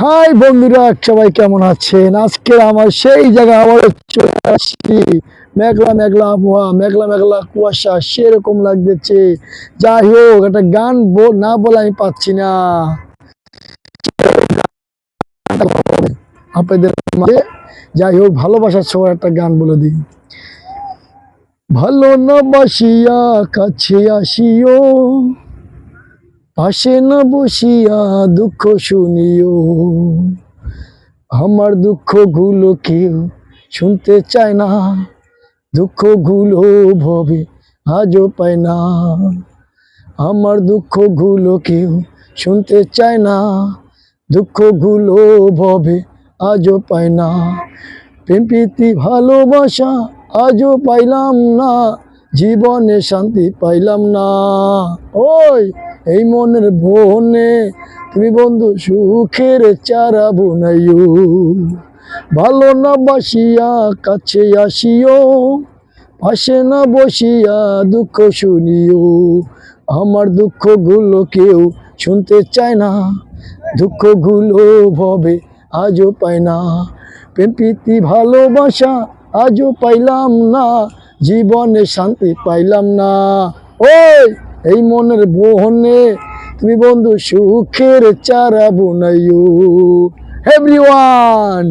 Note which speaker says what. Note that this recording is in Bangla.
Speaker 1: হাই বন্ধুরা, সবাই কেমন আছেন? আজকে আমার সেই জায়গা আবার চলে আসছি। মেঘলা মেঘলা আবহাওয়া, মেঘলা মেঘলা কুয়াশা সেরকম লাগতেছে। যাই হোক, একটা গান না বলে আমি পাচ্ছি না আপনাদের মাঝে। যাই হোক, ভালোবাসার সময় একটা গান বলে দিই। ভালো না বাসিয়া কাছে আসিও, পাশে না বসিয়া দুঃখ শুনিও। আমার দুঃখগুলো কেউ শুনতে চায় না, দুঃখগুলো ভবে আজও পায় না। আমার দুঃখগুলো কেউ শুনতে চায় না, দুঃখগুলো ভবে আজও পায় না। প্রেম প্রীতি ভালোবাসা আজও পাইলাম না, জীবনে শান্তি পাইলাম না। ওই এই মনের বনে তুমি বন্ধু সুখের চারা বুনাইও। ভালো না বাসিয়া কাছে আসিও, পাশে না বসিয়া দুঃখ শুনিও। আমার দুঃখগুলো কেউ শুনতে চায় না, দুঃখগুলো ভবে আজও পায় না। প্রেম প্রীতি ভালোবাসা আজও পাইলাম না, জীবনে শান্তি পাইলাম না। ওই এই মনের বনে তুমি বন্ধু সুখের চারা বুনাইও। এভরিওয়ান।